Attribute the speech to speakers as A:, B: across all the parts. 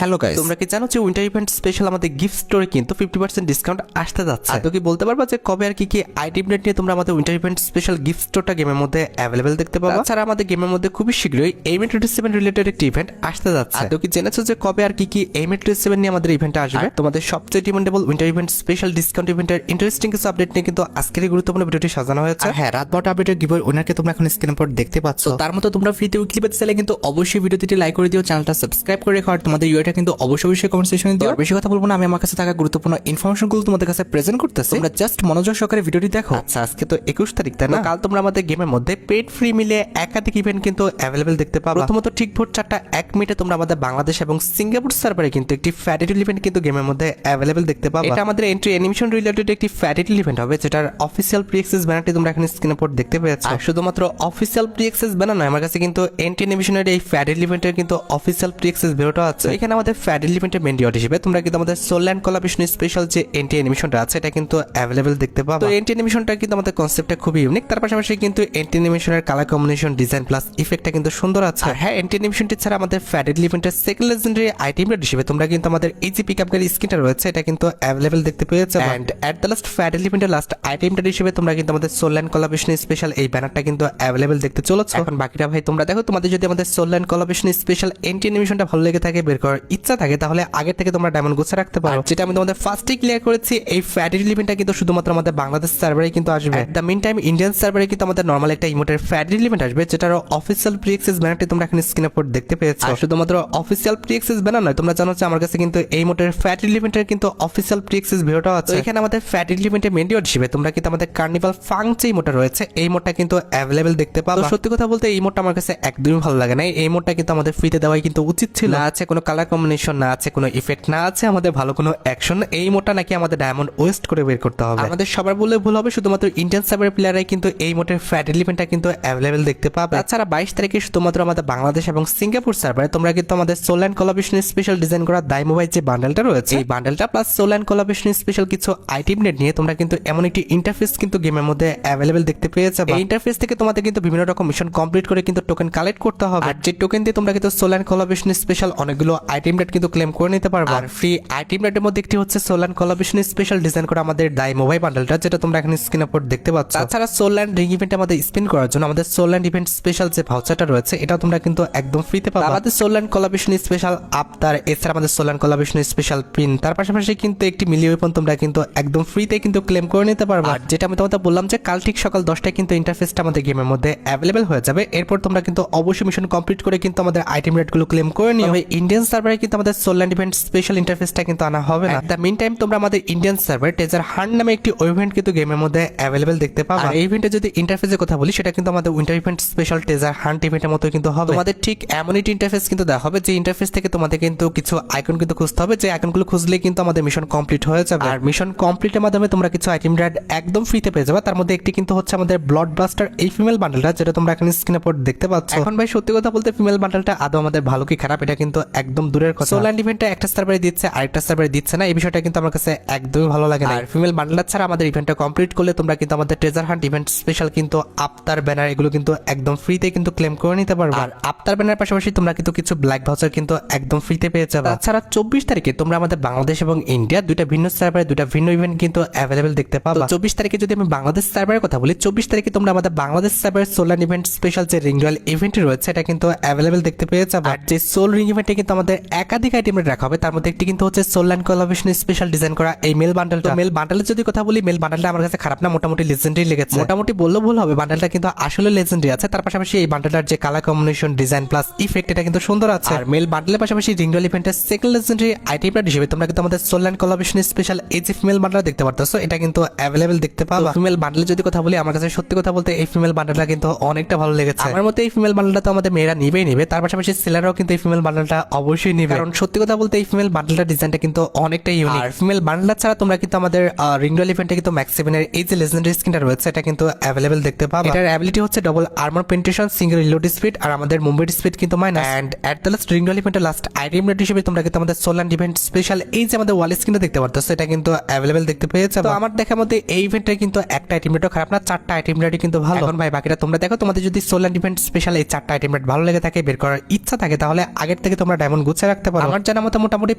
A: Hello guys, তোমরা কি জানো যে উইন্টার ইভেন্ট স্পেশাল আমাদের গিফট স্টোরে কিন্তু 50% ডিসকাউন্ট আসতে যাচ্ছে। তো কি বলতে পারবা যে কবে আর কি আইটেম রেট নিয়ে তোমরা আমাদের উইন্টার ইভেন্ট স্পেশাল গিফট স্টোরটা গেমের মধ্যে অ্যাভেলেবেল দেখতে পাবা। তাছাড়া আমাদের গেমের মধ্যে খুবই শীঘ্রই এইমেট 27 রিলেটেড একটি ইভেন্ট আসতে যাচ্ছে। তো কি জেনেছো যে কবে আর কি এইমেট 27 নিয়ে আমাদের ইভেন্ট আসবে? তোমাদের সবচেয়ে demandable winter event special discount ইভেন্টের ইন্টারেস্টিং কিছু আপডেট নিয়ে কিন্তু আজকের এই গুরুত্বপূর্ণ ভিডিওটি সাজানো হয়েছে। হ্যাঁ, রাত 12টা আপডেটের গিভওয়ে উইনারকে তোমরা এখন স্ক্রিনের উপর দেখতে পাচ্ছ। তার মতো তোমরা ফ্রিতে উইকলি পেতে চাইলে কিন্তু অবশ্যই ভিডিওটি লাইক করে দিও, চ্যানেলটা সাবস্ক্রাইব করে রেখো, আর তোমাদের ইউআইটা কিন্তু অবশ্যই কমেন্ট সেকশনে দিও। বেশি কথা বলবো না, আমি আমার কাছে থাকা গুরুত্বপূর্ণ ইনফরমেশনগুলো তোমাদের কাছে প্রেজেন্ট করতেছি। তোমরা জাস্ট মনোযোগ সহকারে ভিডিওটি দেখো। আচ্ছা, আজকে তো 21 তারিখ, তাই না? কাল তোমরা আমাদের গেমের মধ্যে পেড ফ্রি মিলে একাধিক ইভেন্ট কিন্তু অ্যাভেলেবেল দেখতে পাবে। প্রথমত ঠিক ভোর 4:01 তোমরা আমাদের বাংলাদেশ এবং সিঙ্গাপুর সার্ভারে কিন্তু একটি ফ্যাটিটিল ইভেন্ট কিন্তু গেমের মধ্যে অ্যাভেলেবেল দেখতে পাবে। এটা আমাদের এন্ট্রি অ্যানিমেশন রিলেটেড একটি ফ্যাটিটিল ইভেন্ট হবে, যেটার অফিসিয়াল প্রি অ্যাক্সেস ব্যানারটি তোমরা এখানে স্ক্রিনের উপর দেখতে পেয়েছো। আর শুধুমাত্র অফিসিয়াল প্রি অ্যাক্সেস ব্যানার নয়, আমার কাছে কিন্তু এন্ট্রি অ্যানিমেশনের এই ফ্যাটিটিল ইভেন্টের কিন্তু অফিসিয়াল প্রি অ্যাক্সেস ভিডিওটা আছে। এখানে আমাদের ফ্যাটিটিল ইভেন্টের মেন ডিওট হিসেবে তোমরা কিন্তু আমাদের সোল অ্যান্ড কোলাবরেশন স্পেশাল যে এন্ট্রি অ্যানিমেশনটা আছে এটা কিন্তু অ্যাভেলেবেল দেখতে পাবে। তো এন্ট্রি অ্যানিমেশনটা কিন্তু আমাদের কনসেপ্টটা খুবই ইউনিক। তার পাশাপাশি কিন্তু এন্ট্রি অ্যানিমেশনের কালার কম্বিনেশন, ডিজাইন প্লাস ইফেক্টটা কিন্তু সুন্দর আছে। হ্যাঁ, এন্ট্রি অ্যানিমেশনটি ছাড়া আমাদের ফ্যাটিটিল ইভেন্টের সেকেন্ড লেজেন্ডারি আইটেম রেট হিসেবে তোমরা কিন্তু আমাদের এই যে পিকআপ গাড়ি স্কিনটা রয়েছে এটা কিন্তু অ্যাভেলেবেল দেখতে পেয়েছো। এন্ড এট দ্য লাস্ট ফ্যাটিটিল ইভেন্টের লাস্ট আইটেম রেট হিসেবে তোমরা কিন্তু আমাদের সোল অ্যান্ড কোলাবরেশন স্পেশাল এই ব্যানারটা কিন্তু অ্যাভেলেবেল দেখতে চলেছো। এখন বাকিটা ভাই তোমরা দেখো, তোমাদের যদি আমাদের soul and collaboration special entry অ্যানিমেশনটা ভালো লেগে থাকে, বের করার ইচ্ছা থাকে, তাহলে আগে থেকে তোমরা ডায়মন্ড গুছা রাখতে পারো। যেটা আমি তোমাদের ফার্স্টে ক্লিয়ার করেছি, এই ফ্যাটিটিল ইভেন্টটা কিন্তু শুধুমাত্র আমাদের বাংলাদেশ সার্ভারে কিন্তু আসবে। At the mean time Indian সার্ভারে কিন্তু আমাদের নরমাল একটা ইমোটের ফ্যাটিটিল ইভেন্ট আসবে, যেটার অফিসিয়াল প্রি অ্যাক্সেস ব্যানারটি তোমরা এখানে স্ক্রিনের উপর দেখতে পেয়েছো। শুধুমাত্র অফিসিয়াল প্রি অ্যাক্সেস ব্যানার নয়, তোমরা জানো যে আমার কাছে কিন্তু এই ইমোটের ফ্যাটিটিল ইভেন্টের কিন্তু অফিসিয়াল প্রি অ্যাক্সেস ভিডিওটাও আছে। এখানে আমাদের ফ্যাটিটিল ইভেন্টের মেন ডিওট হিসেবে তোমরা কিন্তু আমাদের কার্নিভাল ফাং যে ইমোটটা রয়েছে এই ইমোটটা কিন্তু অ্যাভেলেবেল দেখতে পাবে। সত্যি কথা বলতে এই ইমোটটা আমার কাছে একদমই ভালো লাগে না। এই ইমোটটা কিন্তু আমাদের ফ্রিতে দেওয়াই কিন্তু উচিত ছিল। না আছে কোনো কালার কম্বিনেশন, না আছে কোনো ইফেক্ট, না আছে আমাদের ভালো কোনো অ্যাকশন। এই ইমোটটা নাকি আমাদের ডায়মন্ড ওয়েস্ট করে বের করতে হবে। আমাদের সবার বলে ভুল হবে, শুধুমাত্র ইন্ডিয়ান সার্ভারের প্লেয়াররাই কিন্তু এই ইমোটের ফ্যাটিটিল ইভেন্টটা কিন্তু অ্যাভেলেবেল দেখতে পাবে। তাছাড়া 22 তারিখে শুধুমাত্র আমাদের বাংলাদেশ এবং সিঙ্গাপুর সার্ভারে তোমরা কিন্তু আমাদের soul and collaboration special design করা দাই মোবাইল যে বান্ডেলটা রয়েছে এই বান্ডেলটা plus soul and collaboration special কিছু আইটেম নেট নিয়ে তোমরা কিন্তু এমন একটি ইন্টারফেস কিন্তু গেমের মধ্যে অ্যাভেলেবেল দেখতে পেয়েছো। এই ইন্টারফেস থেকে তোমাদের কিন্তু বিভিন্ন রকম মিশন কমপ্লিট করে কিন্তু টোকেন কালেক্ট করতে হবে। আর যে টোকেন দিয়ে তোমরা কিন্তু সোল অ্যান্ড কোলাবরেশন স্পেশাল অনেকগুলো আইটেম নেট কিন্তু ক্লেম করে নিতে পারবে। আর ফ্রি আইটেম নেটের মধ্যে একটি হচ্ছে soul and collaboration special design করা আমাদের দাই মোবাইল বান্ডেলটা, যেটা তোমরা এখানে স্ক্রিনের উপর দেখতে পাচ্ছ। তাছাড়া সোল অ্যান্ড রিং ইভেন্টে আমাদের স্পিন করার জন্য আমাদের সোল অ্যান্ড ইভেন্ট স্পেশাল যে ভাউচারটা রয়েছে এটা তোমরা কিন্তু একদম ফ্রিতে পাবে। আমাদের সোল অ্যান্ড কোলাবরেশন স্পেশাল আফতার, এছাড়া আমাদের soul and collaboration special pin, তার পাশাপাশি কিন্তু একটি মিলি ওয়েপন তোমরা কিন্তু একদম ফ্রিতে কিন্তু ক্লেম করে নিতে পারবে। আর যেটা আমি তোমাদের বললাম যে কাল ঠিক সকাল 10টায় কিন্তু ইন্টারফেসটা আমাদের গেমের মধ্যে অ্যাভেলেবেল হয়ে যাবে। এরপর তোমরা কিন্তু অবশ্যই মিশন কমপ্লিট করে কিন্তু আমাদের আইটেম রেটগুলো ক্লেম করে নিও। ইন্ডিয়ান সার্ভারে কিন্তু আমাদের সোল অ্যান্ড ইভেন্ট স্পেশাল ইন্টারফেসটা কিন্তু আনা হবে না। দ্য মিন টাইম তোমরা আমাদের ইন্ডিয়ান সার্ভার টেজার হান্ট নামে একটি ইভেন্ট কিন্তু গেমের মধ্যে অ্যাভেলেবেল দেখতে পাবে। আর এই ইভেন্টে যদি ইন্টারফেসের কথা বলি, সেটা কিন্তু আমাদের winter event special taser hunt ইভেন্টের মতো কিন্তু হবে। তোমাদের ঠিক এমন একটি ইন্টারফেস কিন্তু দেওয়া হবে যে ইন্টারফেস থেকে তোমাদের কিন্তু কিছু আইকন কিন্তু খুঁজতে হবে, যে আইকনগুলো খুঁজলে কিন্তু আমাদের মিশন কমপ্লিট হয়ে যাবে। আর মিশন কমপ্লিটের মাধ্যমে তোমরা কিছু আইটেম রেড একদম ফ্রিতে পেয়ে যাবে। তার মধ্যে একটি কিন্তু হচ্ছে আমাদের ব্লাড ব্লাস্টার এই ফিমেল বান্ডেলটা, যেটা তোমরা এখানে স্ক্রিনে পর দেখতে পাচ্ছ। এখন ভাই সত্যি কথা বলতে ফিমেল বান্ডেলটা আদৌ আমাদের ভালো কি খারাপ এটা কিন্তু একদম দূরের কথা। সোল অ্যান্ড ইভেন্টটা একটা সার্ভারে দিচ্ছে, আরেকটা সার্ভারে দিচ্ছে না, এই বিষয়টা কিন্তু আমার কাছে একদমই ভালো লাগে না। আর ফিমেল বান্ডেলটা ছাড়া আমাদের ইভেন্টটা কমপ্লিট করলে তোমরা কিন্তু আমাদের ট্রেজার হান্ট ইভেন্ট স্পেশাল কিন্তু আফতার ব্যানার এগুলো কিন্তু একদম ফ্রিতে কিন্তু ক্লেম করে নিতে পারবে। আর আফতার ব্যানার পাশাপাশি তোমরা কিন্তু কিছু ব্ল্যাক ভাউচার কিন্তু একদম ফ্রিতে পেয়ে যাবে। তাছাড়া 24 তারিখে তোমরা আমাদের বাংলাদেশ এবং ইন্ডিয়া দুইটা ভিন্ন সার্ভারে দুইটা ভিন্ন ইভেন্ট কিন্তু অ্যাভেলেবেল দেখতে পাবে। 24 তারিখে যদি আমি বাংলাদেশ সার্ভারের কথা বলি, 24 তারিখে তোমরা আমাদের বাংলাদেশ সার্ভারের সোল অ্যান্ড ইভেন্ট স্পেশাল যে রিং রয়্যাল ইভেন্ট রয়েছে এটা কিন্তু অ্যাভেলেবেল দেখতে পেয়ে যাবে। আর যে সোল রিং ইভেন্টে কিন্তু আমাদের একাধিক আইটেম রাখা হবে, তার মধ্যে একটি কিন্তু হচ্ছে soul and collaboration special design করা এই মেল বান্ডেলটা। মেল বান্ডেলের যদি কথা বলি, মেল বান্ডেলটা আমার কাছে খারাপ না, মোটামুটি লেজেন্ডারি লেগেছে। মোটামুটি বললেও ভুল হবে, বান্ডেলটা কিন্তু আসলে লেজেন্ডারি আছে। তার পাশাপাশি এই বান্ডেলটার যে colour combination, design plus effect এটা কিন্তু সুন্দর আছে। আর মেল বান্ডেলের পাশাপাশি রিং রয়্যাল ইভেন্টের সেকেন্ড লেজেন্ডারি আইটেম হিসেবে তোমরা কিন্তু আমাদের সোল অ্যান্ড কোলাবরেশন স্পেশাল এই যে ফিমেল বান্ডেল দেখতে পারতেছো এটা কিন্তু অ্যাভেলেবেল দেখতে পাবো। ফিমেল বান্ডেলের যদি কথা বলি, আমার কাছে সত্যি কথা বলতে এই ফিমেল বান্ডেলটা কিন্তু অনেকটা ভালো লেগেছে। আমার মতে এই ফিমেল বান্ডেলটা তো আমাদের মেয়েরা নিবেই নিবে, তার পাশাপাশি ছেলেরাও কিন্তু এই ফিমেল বান্ডেলটা অবশ্যই নিবে, কারণ সত্যি কথা বলতে এই ফিমেল বান্ডেলটার ডিজাইনটা কিন্তু অনেকটা ইউনিক। আর ফিমেল বান্ডেল ছাড়া তোমরা কিন্তু আমাদের রিং রয়্যাল ইভেন্টে কিন্তু ম্যাক্স 7 এর এই যে লেজেন্ডারি স্কিনটা রয়েছে এটা কিন্তু অ্যাভেলেবেল দেখতে পাবে। এটার অ্যাবিলিটি হচ্ছে double armour penetration, single reload speed, আর আমাদের মুভমেন্ট স্পিড কিন্তু minus. And at the last ring royal ইভেন্টের লাস্ট আইটেম রেট হিসেবে তোমরা কিন্তু আমাদের সোল অ্যান্ড ইভেন্ট স্পেশাল এই যে আমাদের ওয়াল স্ক্রিনটা দেখতে পারতেছো এটা কিন্তু অ্যাভেলেবেল দেখতে পেয়ে যাবে। তো আমার দেখার মধ্যে এই ইভেন্টে কিন্তু একটা আইটেম রেটও খারাপ না, 4টা আইটেম রেটই কিন্তু ভালো। এখন ভাই বাকিটা তোমরা দেখো, তোমাদের যদি সোল অ্যান্ড ইভেন্ট স্পেশাল এই 4টা আইটেম রেট ভালো লেগে থাকে, বের করার ইচ্ছা থাকে, তাহলে আগের থেকে তোমরা ডায়মন্ড গুছিয়ে রাখতে পারো। আমার জানা মতো মোটামুটি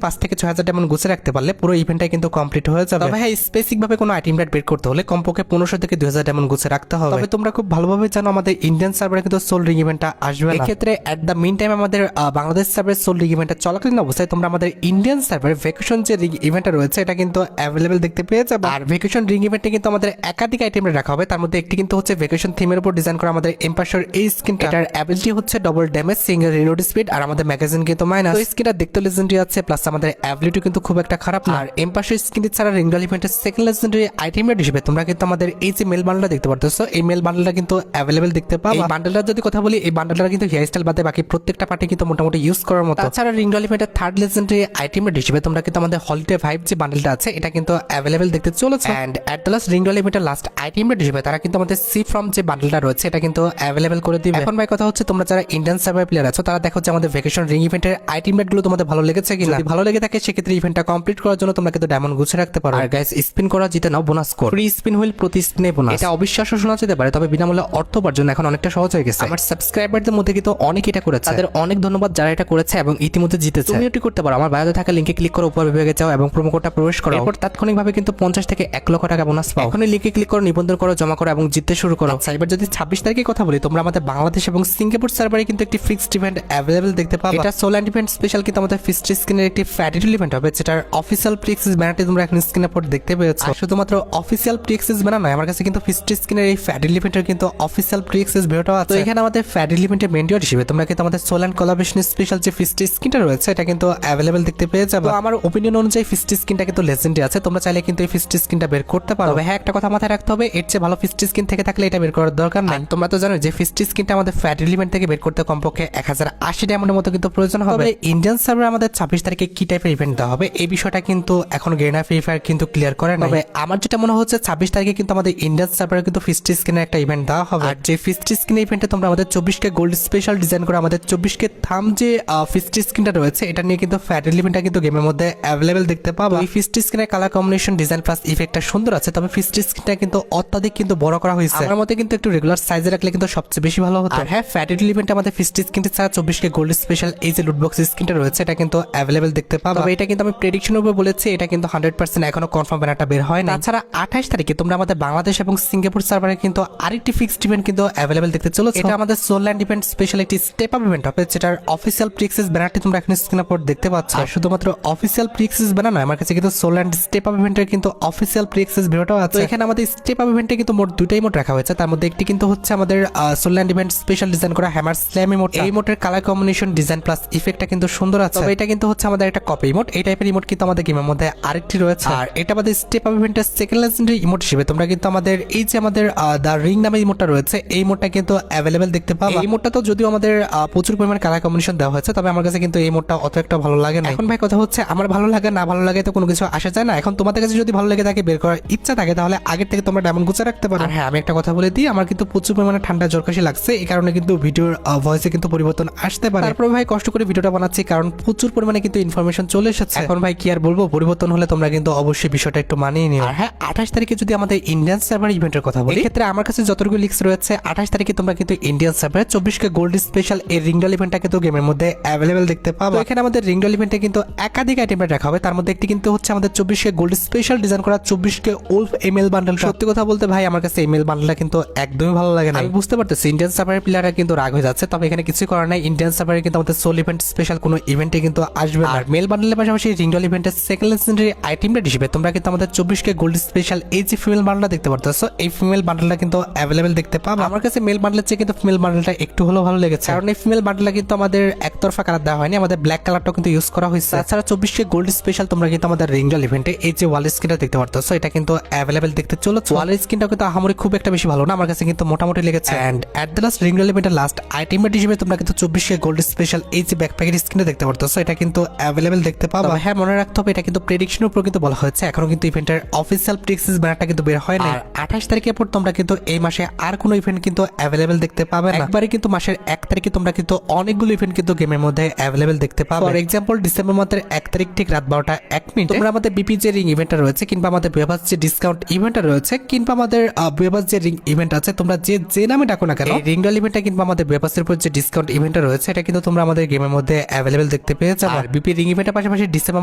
A: 5 থেকে 6,000 ডায়মন্ড গুছে রাখতে পারলে পুরো ইভেন্টটা কিন্তু কমপ্লিট হয়ে যাবে। তবে হ্যাঁ, স্পেসিফিক ভাবে কোনো আইটেম রেট বের করতে হলে কমপক্ষে 1500 থেকে 2000 ডায়মন্ড গুছে রাখতে হবে। তবে তোমরা খুব ভালোভাবে জানো আমাদের ইন্ডিয়ান সার্ভারে কিন্তু সোল রিং ইভেন্টটা আসবে না। এক্ষেত্রে এট দ্য মিন টাইম আমাদের বাংলাদেশ সার্ভারের সোল রিং ইভেন্টটা চলাকালীন অবস্থায় তোমরা আমাদের ইন্ডিয়ান সার্ভারে ভ্যাকেশন যে রিং ইভেন্টটা রয়েছে এটা কিন্তু অ্যাভেলেবেল দেখতে পেয়ে যাবে। আর ভ্যাকেশন রিং ইভেন্টে কিন্তু আমাদের একাধিক আইটেম রাখা হবে। তার মধ্যে একটি কিন্তু হচ্ছে ভ্যাকেশন থিমের উপর ডিজাইন করা আমাদের এম্পাশার এই স্কিনটা। এটার অ্যাবিলিটি হচ্ছে double damage, single reload speed, আর আমাদের ম্যাগাজিন কিন্তু মাইনাস। তো স্কিনটা দেখতে লেজেন্ডারি আছে, প্লাস আমাদের অ্যাবিলিটি কিন্তু খুব একটা খারাপ না। আর এম্পাশার স্কিন ছাড়া রিংডল ইভেন্টের সেকেন্ড লেজেন্ডারি আইটেম রেট হিসেবে তোমরা কিন্তু আমাদের এই যে মেল বান্ডলটা দেখতে পারতেছো, এই মেল বান্ডলটা কিন্তু অ্যাভেলেবেল দেখতে পাবে। এই বান্ডলটার যদি কথা বলি, এই বান্ডলটা কিন্তু হেয়ার স্টাইল বাদে বাকি প্রত্যেকটা পার্টি কিন্তু মোটামুটি ইউজ করার মতো। তাছাড়া রিংডল ইভেন্টের থার্ড লেজেন্ডারি আইটেম রেট হিসেবে তোমরা কিন্তু আমাদের হলিডে ভাইব যে বান্ডলটা আছে এটা কিন্তু অ্যাভেলেবেল দেখতে চলেছে। এন্ড এট দ্য লাস্ট রিংডল ইভেন্টের লাস্ট আইটেম রেট হিসেবে তারা কিন্তু আমাদের সি ফ্রম যে বান্ডলটা রয়েছে এটা কিন্তু অ্যাভেলেবেল করে দিবে। এখন ভাই কথা হচ্ছে, তোমরা যারা ইন্ডিয়ান সার্ভার প্লেয়ার আছো তারা দেখো যে আমাদের ভ্যাকেশন রিং ইভেন্টের আইটেম রেট গুলো তোমাদের ভালো লেগেছে কিনা। যদি ভালো লেগে থাকে সেক্ষেত্রে ইভেন্টটা কমপ্লিট করার জন্য তোমরা কিন্তু ডায়মন্ড গুছে রাখতে পারো। আর গাইস, স্পিন করা জিতে নাও bonus code, free spin wheel প্রতি স্পিনে বোনাস। এটা অবিশ্বাস্য শোনা যেতে পারে, তবে বিনামূল্যে অর্থ উপার্জন এখন অনেকটা সহজ হয়ে গেছে। আমার সাবস্ক্রাইবারদের মধ্যে কিন্তু অনেক এটা করেছে, তাদের অনেক ধন্যবাদ যারা এটা করেছে এবং ইতিমধ্যে জিতেছে। তুমি এটি করতে পারো, আমার বায়োতে থাকা লিংকে ক্লিক করে উপর বিভাগে যাও এবং প্রোমো কোডটা প্রবেশ করো। এরপর তাৎক্ষণিকভাবে কিন্তু 50 থেকে 1 লক্ষ টাকা বোনাস পাও। এখনই লিংকে ক্লিক করো, নিবন্ধন করো, জমা করো এবং জিততে শুরু করো। সাইবার যদি 26 তারিখে কথা বলি, তোমরা আমাদের বাংলাদেশ এবং সিঙ্গাপুর সার্ভারে কিন্তু একটি ফিক্সড ইভেন্ট অ্যাভেলেবল দেখতে পাবে। এটা সোল এন্ড ইভেন্ট স্পেশাল কিন্তু আমাদের ফিক্সড স্ক্রিনের একটি ফ্যাডিটুল ইভেন্ট হবে, যেটার অফিসিয়াল প্রিএক্সেস ব্যানারটি তোমরা এখন স্ক্রিনের উপর দেখতে পেয়েছো। আর শুধুমাত্র অফিসিয়াল প্রিএক্সেস ব্যানার নয়, আমার কাছে কিন্তু ফিক্সড স্ক্রিনের এই ফ্যাডিটুল ইভেন্টের কিন্তু অফিসিয়াল প্রিএক্সেস ভিডিওটাও আছে। তো এখানে আমাদের ফ্যাডিটুল ইভেন্টের মেন্ডিওর হিসেবে তোমরা কিন্তু আমাদের সোল এন্ড কোলাবোরেশন স্পেশাল যে ফিক্সড স্ক্রিনটা রয়েছে এটা কিন্তু অ্যাভেলেবল দেখতে পেয়ে যাবে। তো আমার ওপিনিয়ন অনুযায়ী ফিক্সড স্ক্রিনটা কিন্তু লেজেন্ডারি আছে, তোমরা চাইলে কিন্তু এই ফিক্সড স্ক্রিনটা বের করতে পারো। তবে হ্যাঁ, একটা কথা মাথায় রাখতে হবে, এর চেয়ে ভালো ফিক্সড স্ক্রিন থেকে থাকলে এটা বের করার দরকার নাই। তোমরা তো জানো যে ফিক্সড স্ক্রিনটা আমাদের ফ্যাডিটুল ইভেন্ট থেকে বের করতে কমপক্ষে 1080 ডায়মন্ডের মতো কিন্তু প্রয়োজন হবে। ইন্ডিয়ান সার্ভারে আমাদের 26 তারিখে কি টাইপের ইভেন্ট দেওয়া হবে এই বিষয়টা কিন্তু এখন গেনা ফ্রি ফায়ার কিন্তু ক্লিয়ার করে না। তবে আমার যেটা মনে হচ্ছে 26 তারিখে কিন্তু আমাদের ইন্ডিয়ান সার্ভারে কিন্তু ফিক্সড স্ক্রিনের একটা ইভেন্ট দেওয়া হবে। আর যে ফিক্সড স্ক্রিন ইভেন্টে তোমরা আমাদের 24কে গোল্ড স্পেশাল ডিজাইন করে আমাদের 24কে থাম যে ফিক্সড স্ক্রিনটা রয়েছে এটা নিয়ে কিন্তু ফ্যাডিটুল ইভেন্টটা কিন্তু গেমের মধ্যে অ্যাভেলেবল দেখতে পাবো। এই ফিক্সড স্ক্রিনের কালার কম্বিনেশন, ডিজাইন প্লাস ইফেক্টটা সুন্দর আছে, তবে ফিক্সড স্ক্রিনটা কিন্তু অত্যাধিক কিন্তু বড় করা হয়েছে। আমার মতে কিন্তু একটু রেগুলার সাইজে রাখলে কিন্তু সবচেয়ে বেশি ভালো হতো। আর হ্যাঁ, ফ্যাডিটুল ইভেন্টে আমাদের ফিক্সড স্ক্রিনটা ছাড়া 24কে গোল্ড স্পেশাল এই যে লুটবক্স স্ক্রিনটা রয়েছে এটা কিন্তু অ্যাভেলেবল দেখতে পাবো। তবে এটা কিন্তু আমি প্রেডিকশন উপর বলেছি, এটা কিন্তু 100% এখনো কনফার্ম ব্যানারটা বের হয় না। তাছাড়া 28 তারিখে তোমরা আমাদের বাংলাদেশ এবং সিঙ্গাপুর সার্ভারে কিন্তু আরেকটি ফিক্সড ইভেন্ট কিন্তু অ্যাভেলেবল দেখতে চলেছে। এটা আমাদের সোলল্যান্ড ইভেন্ট স্পেশাল একটি স্টেপ আপ ইভেন্ট হবে, যেটার অফিসিয়াল প্রিএক্সেস ব্যানারটি তোমরা এখন স্ক্রিনের উপর দেখতে পাচ্ছ। আর শুধুমাত্র অফিসিয়াল প্রিএক্সেস ব্যানার নয়, আমার কাছে কিন্তু সোলল্যান্ড স্টেপ আপ ইভেন্টের কিন্তু অফিসিয়াল প্রিএক্সেস ভিডিওটাও আছে। এখানে আমাদের স্টেপ আপ ইভেন্টে কিন্তু মোট দুইটাই মোড রাখা হয়েছে, তার মধ্যে একটি কিন্তু হচ্ছে আমাদের সোলল্যান্ড ইভেন্ট স্পেশাল ডিজাইন করা হ্যামার স্ল্যাম ইমোট। এই ইমোটের কালার কম্বিনেশন, ডিজাইন প্লাস ইফেক্টটা কিন্তু সুন্দর আছে। তবে এটা কিন্তু হচ্ছে আমাদের একটা কপি ইমোট, এই টাইপের ইমোট কিন্তু আমাদের গেমের মধ্যে আরেকটি রয়েছে। আর এটা আমাদের স্টেপ আপ ইভেন্টের সেকেন্ড লেজেন্ডারি ইমোট হিসেবে তোমরা কিন্তু আমাদের এই যে আমাদের দা রিং নামে ইমোটটা রয়েছে এই ইমোটটা কিন্তু অ্যাভেলেবল দেখতে পাবো। এই ইমোটটা তো যদিও আমাদের প্রচুর পরিমাণে কালার কম্বিনেশন দেওয়া হয়েছে, তবে আমার কাছে কিন্তু এই ইমোটটা অত একটা ভালো লাগে না। এখন ভাই কথা হচ্ছে, আমার ভালো লাগে না ভালো লাগে তো কোনো কিছু আসা যায় না। এখন তোমাদের কাছে যদি ভালো লেগে থাকে, বের করার ইচ্ছা থাকে, তাহলে আগের থেকে তোমরা ডায়মন্ড গুছে রাখতে পারো। আর হ্যাঁ, আমি একটা কথা বলে দিই, আমার কিন্তু প্রচুর পরিমাণে ঠান্ডা জ্বর কাশি লাগছে, এই কারণে কিন্তু ভিডিওর ভয়েসে কিন্তু পরিবর্তন আসতে পারে। তারপর ভাই কষ্ট করে ভিডিওটা বানাচ্ছি, কারণ প্রচুর পরিমাণে কিন্তু ইনফরমেশন চলে এসেছে। এখন ভাই কি আর বলবো, পরিবর্তন হলে তোমরা কিন্তু অবশ্যই বিষয়টা একটু মানিয়ে নিও। আর হ্যাঁ, 28 তারিখে যদি আমাদের ইন্ডিয়ান সার্ভার ইভেন্টের কথা বলি, ক্ষেত্রে আমার কাছে যতটুকু লিক্স রয়েছে, 28 তারিখে তোমরা কিন্তু ইন্ডিয়ান সার্ভারে 24কে গোল্ড স্পেশাল এই রিংডল ইভেন্টটা কিন্তু গেমের মধ্যে অ্যাভেলেবল দেখতে পাবো। এখানে আমাদের রিংডল ইভেন্টে কিন্তু একাধিক আইটেম রাখা হবে, তার মধ্যে একটি কিন্তু হচ্ছে আমাদের 24কে গোল্ড স্পেশাল ডিজাইন করা 24কে উলফ এমএল বান্ডেল। সত্যি কথা বলতে ভাই, আমার কাছে এমএল বান্ডেলটা কিন্তু একদমই ভালো লাগে না। আমি বুঝতে পারতেছি ইন্ডিয়ান সার্ভারের প্লেয়াররা কিন্তু রাগ হয়ে যাচ্ছে, তবে এখানে কিছু করার নাই। ইন্ডিয়ান সার্ভারে কিন্তু আমাদের সোল ইভেন্ট স্পেশাল কোনো ইভেন্টে কিন্তু আসবে না। আর মেল বান্ডেলের পাশাপাশি রিংডল ইভেন্টের সেকেন্ড লেজেন্ডারি আইটেম রেট হিসেবে তোমরা কিন্তু আমাদের 24কে গোল্ড স্পেশাল এই যে ফিমেল বান্ডেলটা দেখতে পারতেছো, এই ফিমেল বান্ডেলটা কিন্তু অ্যাভেলেবল দেখতে পাবো। আমার কাছে মেল বান্ডেলের চেয়ে কিন্তু ফিমেল বান্ডেলটা একটু হলেও ভালো লেগেছে, কারণ এই ফিমেল বান্ডেলটা কিন্তু আমাদের একতরফা কালার দেওয়া হয়নি, আমাদের ব্ল্যাক কালারটাও কিন্তু ইউজ করা হয়েছে। তাছাড়া 24কে গোল্ড স্পেশাল তোমরা কিন্তু আমাদের রিংডল ইভেন্টে এই যে ওয়াল স্ক্রিনটা দেখতে পারতেছো, এটা কিন্তু অ্যাভেলেবল দেখতে চলেছে। ওয়াল স্ক্রিনটা কিন্তু আহামরি খুব একটা বেশি ভালো না, আমার কাছে কিন্তু মোটামুটি লেগেছে। এন্ড এট দ্য লাস্ট রিংডল ইভেন্টের লাস্ট আইটেম রেট হিসেবে তোমরা কিন্তু 24কে গোল্ড স্পেশাল এই যে ব্যাকপ্যাকের স্ক্রিনটা দেখতে পারতেছো, এটা কিন্তু অ্যাভেলেবল দেখতে পাবো। হ্যাঁ, মনে রাখতে হবে এটা কিন্তু প্রেডিকশনের উপর কিন্তু বলা হয়েছে, এখনো কিন্তু ইভেন্টের অফিসিয়াল প্রিএক্সেস ব্যানারটা কিন্তু বের হয় না। 28 তারিখের পর তোমরা কিন্তু এই মাসে আর কোনো ইভেন্ট কিন্তু অ্যাভেলেবল দেখতে পাবে না। একবারে কিন্তু মাসের 1 তারিখে তোমরা কিন্তু অনেকগুলো ইভেন্ট কিন্তু গেমের মধ্যে অ্যাভেলেবল দেখতে পাবে। ফর এক্সাম্পল, ডিসেম্বর মাসের 1 তারিখ ঠিক রাত 12টা 1 মিনিট তোমরা আমাদের বিপি যে রিং ইভেন্টটা রয়েছে, কিংবা আমাদের বেবাস যে ডিসকাউন্ট ইভেন্টটা রয়েছে, কিংবা আমাদের বেবাস যে রিং ইভেন্ট আছে, তোমরা যে নামে ডাকো না কেন, এই রিংডল ইভেন্টটা কিংবা আমাদের বেবাসের উপর যে ডিসকাউন্ট ইভেন্টটা রয়েছে, এটা কিন্তু তোমরা আমাদের গেমের মধ্যে অ্যাভেলেবল অ্যাভেলেবেল দেখতে পেয়ে যাবো। আর বিপি রিং ইভেন্টের পাশাপাশি ডিসেম্বর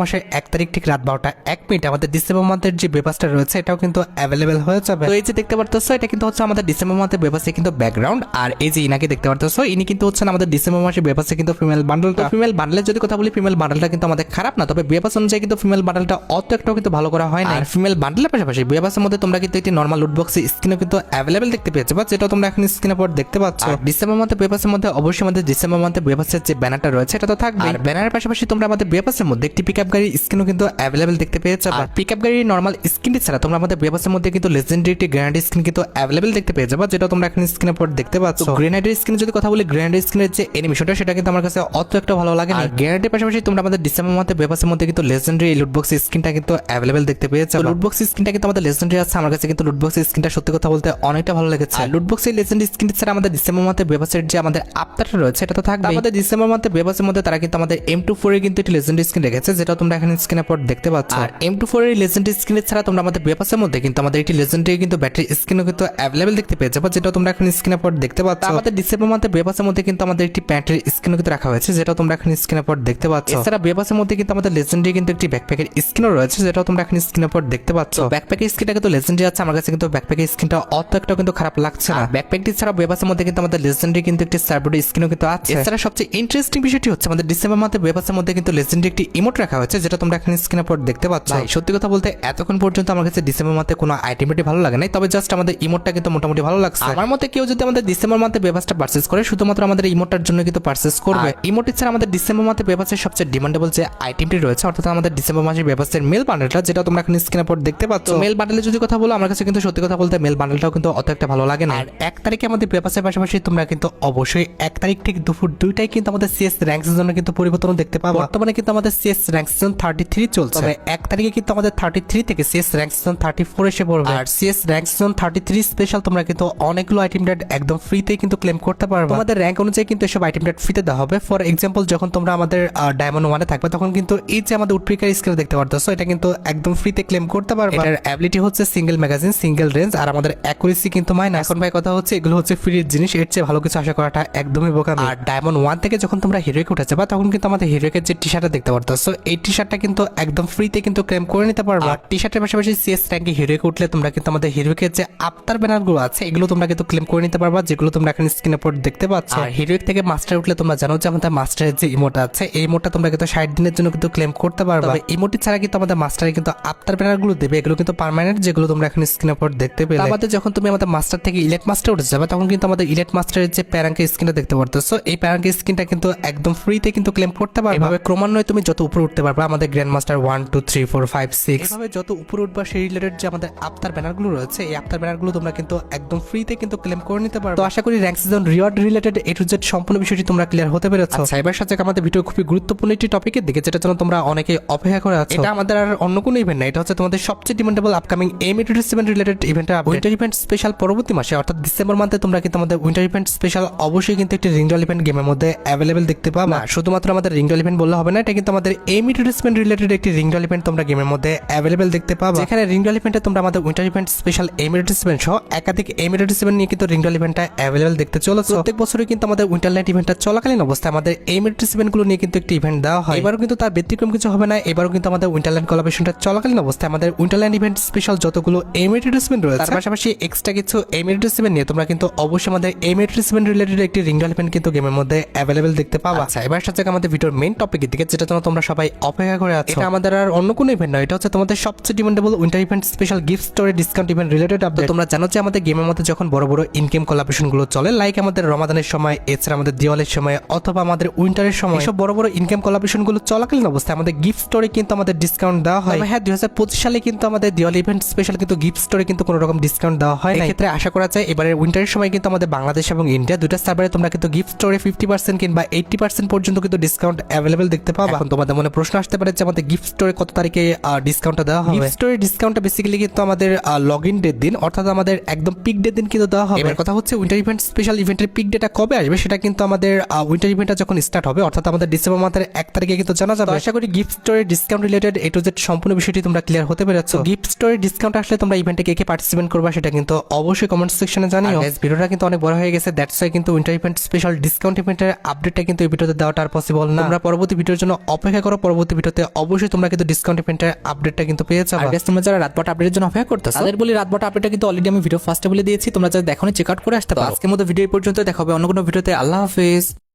A: মাসের 1 তারিখ ঠিক রাত 12টা 1 মিনিট আমাদের ডিসেম্বর মান্থের যে বেপাসটা রয়েছে এটাও কিন্তু অ্যাভেলেবেল হয়ে যাবে। তো এই যে দেখতে পারতেছো এটা কিন্তু হচ্ছে আমাদের ডিসেম্বর মাসের বেপাসে কিন্তু ব্যাকগ্রাউন্ড। আর এই যে ইনাকে দেখতে পারতেছো ইনি কিন্তু হচ্ছেন আমাদের ডিসেম্বর মাসে বেপাসে কিন্তু ফিমেল বান্ডলটা। ফিমেল বান্ডলের যদি কথা বলি ফিমেল বান্ডলটা কিন্তু আমাদের খারাপ না, তবে বেপাস অনুযায়ী কিন্তু ফিমেল বান্ডলটা অত একটাও কিন্তু ভালো করা হয় না। আর ফিমেল বান্ডলের পাশাপাশি বেপাসের মধ্যে তোমরা কিন্তু একটি নরমাল লুট বক্স স্ক্রিনও কিন্তু অ্যাভেলেবেল দেখতে পেয়েছো, বা যেটা তোমরা এখন স্ক্রিনের পর দেখতে পাচ্ছ। ডিসেম্বর মাসে বেপাসের মধ্যে অবশ্যই আমাদের ডিসেম্বর মাসে বেপাসের যে ব্যানারটা রয়েছে এটা তো থাকবে। আর ব্যানারের পাশাপাশি তোমরা আমাদের বেপাসের মধ্যে একটি পিকআপ গাড়ির স্ক্রিনও কিন্তু অ্যাভেলেবেল দেখতে পেয়েছো। আর পিকআপ গাড়ির নরমাল স্ক্রিনটি ছাড়া তোমরা আমাদের বেপাসের মধ্যে কিন্তু লেজেন্ডারি একটি গ্রেনেড স্ক্রিন কিন্তু অ্যাভেলেবেল দেখতে পেয়ে যাবে, যেটা তোমরা এখন স্ক্রিনের পর দেখতে পাচ্ছ। গ্রেনেডের স্ক্রিনে যদি কথা বলি গ্রেনেডের স্ক্রিনের যে অ্যানিমেশনটা সেটা কিন্তু আমার কাছে অত একটা ভালো লাগে না। আর গ্রেনেডের পাশাপাশি তোমরা আমাদের ডিসেম্বর মাসে বেপাসের মধ্যে কিন্তু লেজেন্ডারি লুটবক্স স্ক্রিনটা কিন্তু অ্যাভেলেবেল দেখতে পেয়ে যাবে। লুটবক্স স্ক্রিনটা কিন্তু আমাদের লেজেন্ডারি আছে, আমার কাছে কিন্তু লুটবক্স স্ক্রিনটা সত্যি কথা বলতে অনেকটা ভালো লেগেছে। আর লুটবক্সের লেজেন্ডারি স্ক্রিন ছাড়া আমাদের ডিসেম্বর মাসে বেপাসের যে আমাদের আফটারটা রয়েছে এটা তো থাকবে। আমাদের ডিসেম্বর মাসে বেপাসের মধ্যে তারা কিন্তু আমাদের M24 এর কিন্তু একটি লেজেন্ডারি স্ক্রিন রেখেছে, যেটা তোমরা এখানে স্ক্রিনের পর দেখতে পাচ্ছ। আর M24 এর লেজেন্ডারি স্ক্রিন ছাড়া তোমরা আমাদের বেপাসের মধ্যে কিন্তু আমাদের একটি লেজেন্ডারি কিন্তু ব্যাটারি স্ক্রিনও কিন্তু অ্যাভেলেবেল দেখতে পেয়ে যাবে, যেটা তোমরা এখন স্ক্রিনের পর দেখতে পাচ্ছ। আমাদের ডিসেম্বর মাসে বেপাসের মধ্যে কিন্তু আমাদের একটি প্যান্টের স্ক্রিনও কিন্তু রাখা হয়েছে, যেটা তোমরা এখন স্ক্রিনের পর দেখতে পাচ্ছ। এছাড়া বেপাসের মধ্যে কিন্তু আমাদের লেজেন্ডারি কিন্তু একটি ব্যাকপ্যাকের স্ক্রিনও রয়েছে, যেটা তোমরা এখন স্ক্রিনের পর দেখতে পাচ্ছ। ব্যাকপ্যাকের স্ক্রিনটা কিন্তু লেজেন্ডারি আছে, আমার কাছে কিন্তু ব্যাকপ্যাকের স্ক্রিনটা অত একটা কিন্তু খারাপ লাগছে না। ব্যাকপ্যাকটি ছাড়া বেপাসের মধ্যে কিন্তু আমাদের লেজেন্ডারি কিন্তু একটি সার্বোর্ড স্ক্রিনও কিন্তু আছে। এছাড়া সবচেয়ে ইন্টারেস্টিং বিষয়টি হচ্ছে আমাদের ডিসেম্বর মাসে বেপাসের মধ্যে কিন্তু লেজেন্ডারি একটি ইমোট রাখা হয়েছে, যেটা তোমরা এখন স্ক্রিনের পর দেখতে পাচ্ছ। সত্যি কথা বলতে এতক্ষণ পর্যন্ত আমার কাছে ডিসেম্বর মাসে কোনো আইটেমটি ভালো লাগে নাই, তবে জাস্ট আমাদের ইমোটটা কিন্তু মোটামুটি ভালো লাগছে। আমার মতে কেউ যদি আমাদের ডিসেম্বর মাসে বেপাসটা পারচেজ করে শুধুমাত্র আমাদের ইমোটটার জন্য কিন্তু পারচেজ করবে। ইমোট ছাড়া আমাদের ডিসেম্বর মাসে বেপাসের সবচেয়ে ডিমান্ডেবল যে আইটেমটি রয়েছে অর্থাৎ আমাদের ডিসেম্বর মাসে বেপাসের মেল বান্ডেলটা, যেটা তোমরা এখন স্ক্রিনের পর দেখতে পাচ্ছ। মেল বান্ডেলের যদি কথা বলো আমার কাছে কিন্তু সত্যি কথা বলতে মেল বান্ডেলটাও কিন্তু অত একটা ভালো লাগে না। আর 1 তারিখে আমাদের বেপাসের পাশাপাশি তোমরা কিন্তু অবশ্যই 1 তারিখ ঠিক দুপুর 2টায় কিন্তু আমাদের সিএস র্যাঙ্কসের জন্য কিন্তু পরিবর্তন দেখতে পাবো। বর্তমানে কিন্তু আমাদের সিএস র্যাঙ্ক সিজন 33 চলছে, তবে 1 তারিখে কিন্তু আমাদের 33 থেকে সিএস র্যাঙ্ক সিজন 34 এসে পড়বে। আর সিএস র্যাঙ্ক সিজন 33 স্পেশাল তোমরা কিন্তু অনেকগুলো আইটেম ডেট একদম ফ্রিতে কিন্তু ক্লেম করতে পারবে। তোমাদের র্যাঙ্ক অনুযায়ী কিন্তু এসব আইটেম ডেট ফ্রিতে দেওয়া হবে। ফর এক্সাম্পল যখন তোমরা আমাদের ডায়মন্ড 1 এ থাকবে তখন কিন্তু এই যে আমাদের উডপিকার স্কিল দেখতে পারতেছো এটা কিন্তু একদম ফ্রিতে ক্লেম করতে পারবে। এটার অ্যাবিলিটি হচ্ছে সিঙ্গেল ম্যাগাজিন সিঙ্গেল রেঞ্জ, আর আমাদের অ্যাকুরেসি কিন্তু মাইনাস। এখন ভাই কথা হচ্ছে এগুলো হচ্ছে ফ্রি জিনিস, এর চেয়ে ভালো কিছু আশা করাটা একদমই বোকামি। আর ডায়মন্ড 1 থেকে যখন তোমরা হিরোইক উঠে যাবে তখন কিন্তু আমাদের হিরোইকের যে টি শার্টটা দেখতে পারতেছো এই টি শার্টটা কিন্তু একদম ফ্রিতে কিন্তু ক্লেম করে নিতে পারবে। আর টি শার্টের পাশাপাশি সিএস র্যাঙ্কে হিরোইক উঠলে তোমরা কিন্তু আমাদের হিরোইকের যে আফটার ব্যানারগুলো আছে এগুলো তোমরা কিন্তু ক্লেম করে নিতে পারবা, যেগুলো তোমরা এখন স্ক্রিনে পর দেখতে পাচ্ছ। আর হিরোইক থেকে মাস্টার উঠলে তোমরা জানো যে আমাদের মাস্টারের যে ইমোট আছে এই ইমোটটা তোমরা কিন্তু 60 দিনের জন্য কিন্তু ক্লেম করতে পারবে। তবে ইমোটি ছাড়া কিন্তু আমাদের মাস্টারে কিন্তু আফটার ব্যানারগুলো দেবে, এগুলো কিন্তু পার্মানেন্ট, যেগুলো তোমরা এখন স্ক্রিনে পর দেখতে পেলে। আমাদের যখন তুমি আমাদের মাস্টার থেকে ইলেট মাস্টার উঠে যাবে তখন কিন্তু আমাদের ইলেট মাস্টারের যে প্যারাঙ্কে স্ক্রিনটা দেখতে পারতেছো এই প্যারাঙ্কে স্ক্রিনটা কিন্তু একদম ফ্রিতে কিন্তু ক্লেম করতে পারবে। এভাবে ক্রমান্বয়ে তুমি যত উপরে উঠতে পারবে আমাদের গ্র্যান্ড মাস্টার 1 2 3 4 5 6 এভাবে যত উপরে উঠবা সেই রিলেটেড যে আমাদের আফটার ব্যানারগুলো রয়েছে এই আফটার ব্যানারগুলো তোমরা কিন্তু একদম ফ্রিতে কিন্তু ক্লেম করে নিতে পারবে। তো আশা করি rank season reward related A to Z সম্পূর্ণ বিষয়টি তোমরা ক্লিয়ার হতে পেরেছো। সাইবার সাথে আমাদের ভিডিও খুবই গুরুত্বপূর্ণ একটি টপিকের দিকে, যেটা জন্য তোমরা অনেকে অপেক্ষা করে আছো। এটা আমাদের আর অন্য কোনো ইভেন্ট না, এটা হচ্ছে তোমাদের সবচেয়ে demandable upcoming M87 related event winter event special. পরবর্তী মাসে অর্থাৎ ডিসেম্বর মাসে তোমরা কিন্তু আমাদের উইন্টার ইভেন্ট স্পেশাল অবশ্যই কিন্তু একটি রিংডল ইভেন্ট গেমের মধ্যে অ্যাভেলেবেল দেখতে পাবা। শুধুমাত্র আমাদের রিংডল ইভেন্ট বললে হবে না, এটা কিন্তু আমাদের M87 রিলেটেড একটি রিংডল ইভেন্ট তোমরা গেমের মধ্যে অ্যাভেলেবেল দেখতে পাবা, যেখানে রিংডল ইভেন্টে তোমরা আমাদের উইন্টার ইভেন্ট স্পেশাল M87 সহ একাধিক M87 নিয়ে কিন্তু রিংডল ইভেন্টটা অ্যাভেলেবেল দেখতে চলেছে। প্রত্যেক বছরই কিন্তু আমাদের উইন্টার নাইট ইভেন্টটা চলাকালীন অবস্থায় আমাদের M87 গুলো নিয়ে কিন্তু একটি ইভেন্ট দেওয়া হয়। এবারও কিন্তু তার ব্যতিক্রম কিছু হবে না, এবারও কিন্তু আমাদের উইন্টারল্যান্ড কোলাবরেশনটা চলাকালীন অবস্থায় আমাদের উইন্টারল্যান্ড ইভেন্ট স্পেশাল যতগুলো M87 রয়েছে তার পাশাপাশি এক্সট্রা কিছু M87 নিয়ে তোমরা কিন্তু অবশ্যই আমাদের M87 রিলেটেড একটি রিংডল ইভেন্ট কিন্তু গেমের মধ্যে অ্যাভেলেবেল দেখতে পাবা। আচ্ছা এবার সাথে আমাদের ভিডিওর মেইন টপিকের দিকে, যেটা জন্য তোমরা সবাই অপেক্ষা করে আছো। এটা আমাদের আর অন্য কোনো ইভেন্ট নয়, এটা হচ্ছে তোমাদের সবচেয়ে demandable winter event special gift স্টোরে ডিসকাউন্ট ইভেন্ট রিলেটেড আপডেট। তোমরা জানো যে আমাদের গেমের মধ্যে যখন বড় বড় ইনগেম কোলাবরেশন গুলো চলে, লাইক আমাদের রমাদানের সময়, এছাড়া আমাদের দিওয়ালির সময় অথবা আমাদের উইন্টারের সময়, সব বড় বড় ইনগেম কোলাবরেশন গুলো চলাকালীন অবস্থায় আমাদের গিফট স্টোরে কিন্তু আমাদের ডিসকাউন্ট দেওয়া হয়। হ্যাঁ 2025 সালে কিন্তু আমাদের দিওয়ালি ইভেন্ট স্পেশাল কিন্তু গিফট স্টোরে কিন্তু কোনো রকম ডিসকাউন্ট দেওয়া হয় না। এক্ষেত্রে আশা করা যায় এবারে উইন্টারের সময় কিন্তু আমাদের বাংলাদেশ এবং ইন্ডিয়া দুটো সার্ভারে তোমরা কিন্তু গিফট স্টোরে 50% কিংবা 80% পর্যন্ত কিন্তু ডিসকাউন্ট অ্যাভেলেবেল দেখতে পাবা। এখন তোমাদের মনে প্রশ্ন আসতে পারে যে আমাদের গিফট স্টোরে কত তারিখে ডিসকাউন্টটা দেওয়া হবে। গিফট স্টোরে ডিসকাউন্টটা বেসিক্যালি কিন্তু আমাদের লগইন ডের দিন অর্থাৎ আমাদের একদম পিক ডের দিন কিন্তু দেওয়া হবে। এবার কথা হচ্ছে উইন্টার ইভেন্ট স্পেশাল ইভেন্টের পিক ডেটা কবে আসবে সেটা কিন্তু আমাদের উইন্টার ইভেন্টটা যখন স্টার্ট হবে অর্থাৎ আমাদের ডিসেম্বর মাসের 1 তারিখে কিন্তু জানা যাবে। আশা করি গিফট স্টোরে discount related A to Z সম্পূর্ণ বিষয়টি তোমরা ক্লিয়ার হতে পেরেছো। গিফট স্টোরে ডিসকাউন্ট আসলে তোমরা ইভেন্টে কে পার্টিসিপেট করবা সেটা কিন্তু অবশ্যই কমেন্ট সেকশনে জানিও। ভিডিওটা কিন্তু অনেক বড় হয়ে গেছে, দ্যাটস ওয়াই কিন্তু উইন্টার ইভেন্ট স্পেশাল ডিসকাউন্ট ইভেন্টের আপডেটটা কিন্তু এই ভিডিওতে দেওয়াটা পসিবল না। তোমরা পরবর্তী ভিডিওর জন্য অপেক্ষা করো, পরবর্তী ভিডিওতে অবশ্যই তোমরা কিন্তু ডিসকাউন্ট ইভেন্টের আপডেটটা কিন্তু পেয়ে যাবে।
B: আর গাইস তোমরা যারা রাতবাটা আপডেটের জন্য অপেক্ষা করতেছো তাদের বলি রাতবাটা আপডেটটা কিন্তু অলরেডি আমি ভিডিও ফার্স্টে বলে দিয়েছি, তোমরা যারা দেখোনি চেক আউট করে আসতে পারো। আজকের মতো ভিডিও পর্যন্ত দেখা হবে অন্য কোনো ভিডিওতে। আল্লাহ হাফেজ।